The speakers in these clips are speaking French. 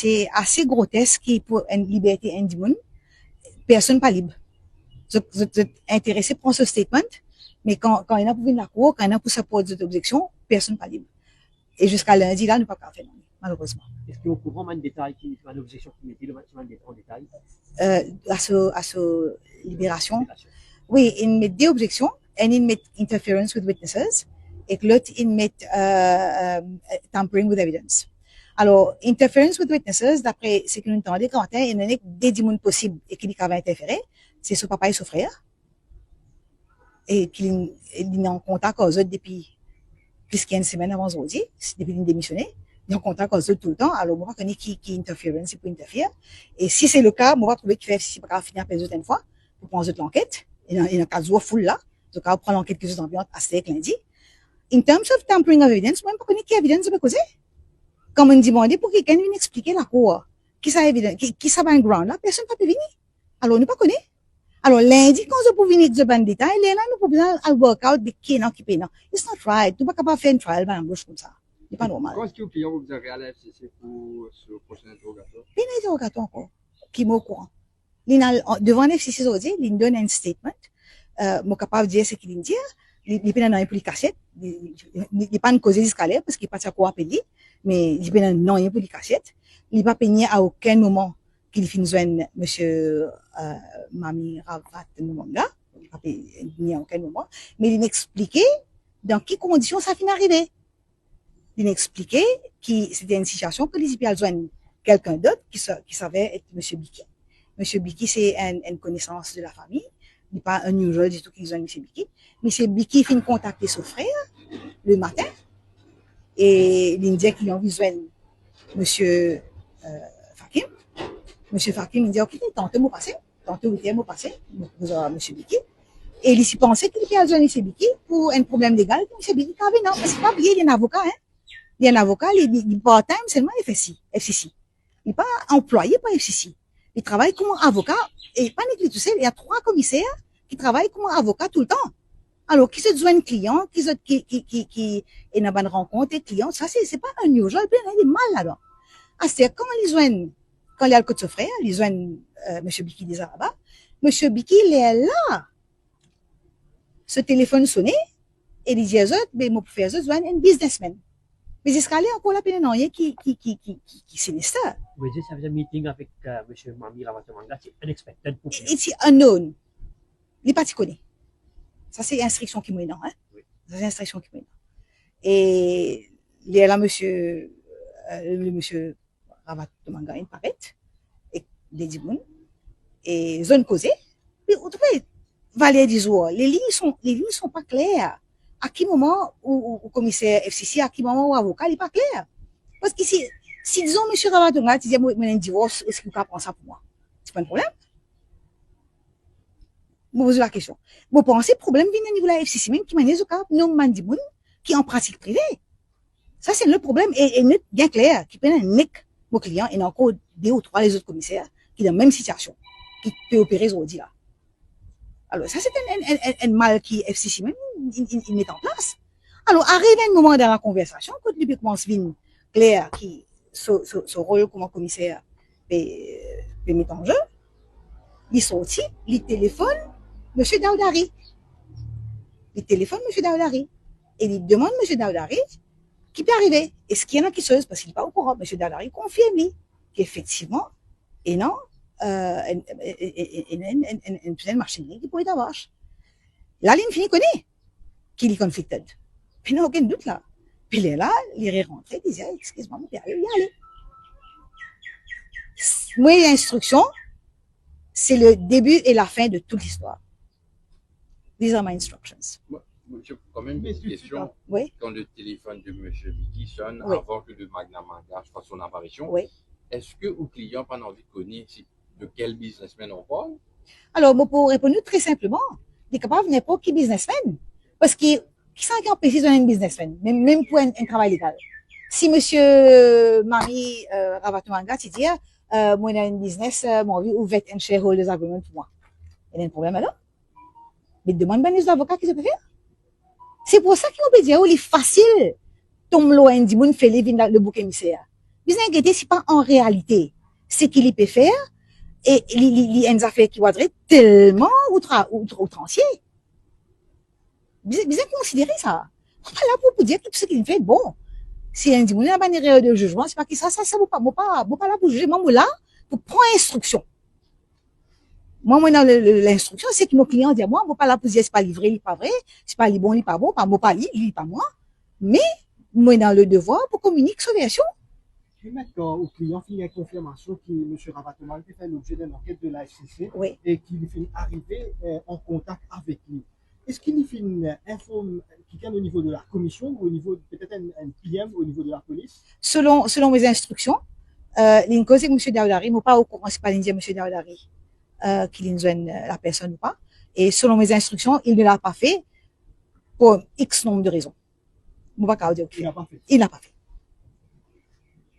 c'est assez grotesque pour une liberté individuelle. Personne pas libre. Vous êtes intéressé pour ce statement, mais quand il y a pour venir la cour, quand il y a pour s'opposer aux objections, personne pas libre. Et jusqu'à lundi, là, nous ne pouvons pas faire, malheureusement. Est-ce que vous courant un détail qui est une objection qui mettait le maximum en détail? À ce libération. Oui, il met des objections, et il met interference with witnesses, et l'autre, il met tampering with evidence. Alors, interference with witnesses, d'après ce que nous entendons, quand il y a des démons possibles et qui va interférer, c'est son papa et son frère, et qu'il est en contact avec eux depuis plus qu'une semaine avant aujourd'hui, depuis qu'il a démissionné. Il est en contact avec eux tout le temps. Alors, moi, je connais qui interference, pour interférer. Et si c'est le cas, moi, je vais trouver qu'il fait si pas finir par les autres une fois, pour prendre l'enquête. Il y a un cas de full là. Donc, on va prendre l'enquête que je ambiante assez lundi. In terms of tampering of evidence, moi, je ne connais qui evidence de causer. Comme on dit, bon, pour quelqu'un vienne expliquer la cour, qui ça évident, qui ça va un ground là, personne ne peut venir. Alors, nous pas connaît. Alors, lundi, quand je peux venir avec ce détail, là, nous pouvons besoin de work out de qui est non, qui est non. It's not right. Tu ne peux pas faire une trial, ben, bouche comme ça. C'est pas normal. Quand est-ce que le client vous avez à la FCC pour ce prochain interrogatoire? Il y a un interrogatoire encore, qui m'est au courant. Devant l'FCC aujourd'hui, il donne un statement, moi capable de dire ce qu'il dit, il est dans une cassette, il n'est pas une cause d'escalier parce qu'il n'est pas à quoi appeler, mais il est dans une cassette, il n'est pas peigné à aucun moment qu'il finit joindre monsieur Mami Ravat Numanga, il n'est pas peigné à aucun moment, mais il expliqué dans quelles conditions ça finit arrivé. Il expliqué que c'était une situation que les IPA joignent quelqu'un d'autre qui savait être monsieur Biki. Monsieur Biki, c'est une connaissance de la famille. Il n'est pas unusual du tout qu'ils ont monsieur Biki. Monsieur Biki finit contacter son frère le matin et il dit qu'ils ont besoin de monsieur Fakim. Monsieur Fakim, il dit, ok, tantôt vous passez, tantôt vous passez, vous aurez monsieur Biki. Et il s'y pensait qu'il avait besoin de monsieur Biki pour un problème légal. Monsieur Biki, non, parce que pas oublier, il y a un avocat, hein. Il y a un avocat, il part-time seulement FCC. Il n'est pas employé par FCC. Il travaille comme avocat, et pas négliger tout ça, il y a 3 commissaires qui travaillent comme avocat tout le temps. Alors, qui se joignent clients, qui est dans une rencontre, clients, ça, c'est pas unusual, il y a des mal là-dedans. Ah, c'est quand ils joignent, quand il y a le côté de son frère, ils joignent, monsieur Biki des Arabas, monsieur Biki, il est là. Ce téléphone sonnait, et il dit à eux, mais mon frère, je joigne un businessman. Mais escalier encore la peine non qui sinistre. Vous voyez, ça faisait un meeting avec monsieur Mami Ravatomanga, c'est unexpected pour lui. It's unknown. Il n'est pas connu. Ça c'est instruction qui m'est non, hein. Oui. Ça c'est instruction qui m'est non. Et il y a là monsieur le monsieur Ravatomanga il paraît et les dimoun et zone causée. Puis vous trouvez Valet du jour, les lignes sont pas claires. À quel moment au commissaire FCC, à quel moment au avocat, il n'est pas clair. Parce que si disons, monsieur Ravatonga, tu dis, moi, un divorce, est-ce que vous pouvez prendre ça pour moi? C'est pas un problème. Je vous pose la question. Vous pensez, problème vient au niveau de la FCC, même qui m'a dit, non, mandimoun, qui est en pratique privée. Ça, c'est le problème, et net, bien clair, qui prennent un nec, vos clients, et encore 2 ou 3 les autres commissaires, qui sont dans la même situation, qui peut opérer aujourd'hui là. Alors, ça, c'est un mal qui FCC même, il met en place. Alors, arrive un moment dans la conversation, quand lui commence à venir clair, qui, son rôle comme commissaire, peut mettre en jeu, il sortit, il téléphone, monsieur Daoudari. Il téléphone, monsieur Daoudari. Et il demande, monsieur Daoudari, qui peut arriver. Est-ce qu'il y en a qui se parce qu'il n'est pas au courant. Monsieur Daoudari confirme, lui, qu'effectivement, et non, une pleine machinerie qui pourrait avoir. La ligne finie connaît qu'il est conflicted. Puis il n'y a aucun doute là. Puis il est là, il est rentré, il disait, excuse-moi, il y aller. Moi, l'instruction, c'est le début et la fin de toute l'histoire. These are my instructions. Monsieur, quand même une question. Oui. Quand le téléphone de monsieur Biki sonne, oui. avant que le Magna Manga fasse son apparition, oui. Est-ce que au client pas envie de connaître de quel businessman on parle? Alors, moi, pour répondre très simplement, il est capable de n'importe qui businessman. Parce que, qui s'en empêche de un businessman, même pour un travail légal. Si monsieur Marie Ravatomanga, tu dis, moi, j'ai un business, moi, envie ouvert un shareholders agreement pour moi. Il y a un problème alors? Mais demande bien les avocats qui se peuvent faire. C'est pour ça qu'on peut dire, il est facile, tombe loin, dit, moun fait le bouc émissaire. Bien inquiété, c'est pas en réalité ce qu'il peut faire et il y a des affaires qui vont être tellement outrancier. Bien considérer ça. On pas là pour dire tout ce qu'il fait bon. Si on dit, on a pas une erreur de jugement, c'est pas que ça vaut pas là pour juger. Moi, là, pour prendre instruction. Moi, dans l'instruction, c'est que mon client dit, moi, on pas là pour dire, c'est pas livré, il pas vrai, c'est pas bon, il pas bon, pas moi, pas lui, pas moi. Mais, moi, dans le devoir pour communiquer sa version. Puis maintenant, au client, il y a une confirmation que M. Ravatomal fait l'objet d'une enquête de la FCC Oui. et qu'il fait arriver en contact avec lui. Est-ce qu'il fait une info quelqu'un au niveau de la commission ou au niveau, peut-être un PM au niveau de la police? Selon mes instructions, l'une cause avec M. Daoudari, moi pas au courant, c'est pas l'une M. Daoudari, qu'il joigne la personne ou pas. Et selon mes instructions, il ne l'a pas fait pour X nombre de raisons. Moi pas dire Il n'a pas fait. Il n'a pas fait.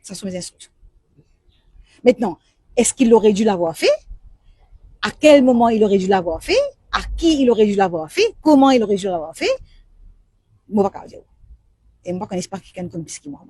Ça sont mes instructions. Maintenant, est-ce qu'il aurait dû l'avoir fait? À quel moment il aurait dû l'avoir fait? À qui il aurait dû l'avoir fait? Comment il aurait dû l'avoir fait? Moi pas dire. Et moi, je ne connais pas quelqu'un comme ce qui moi.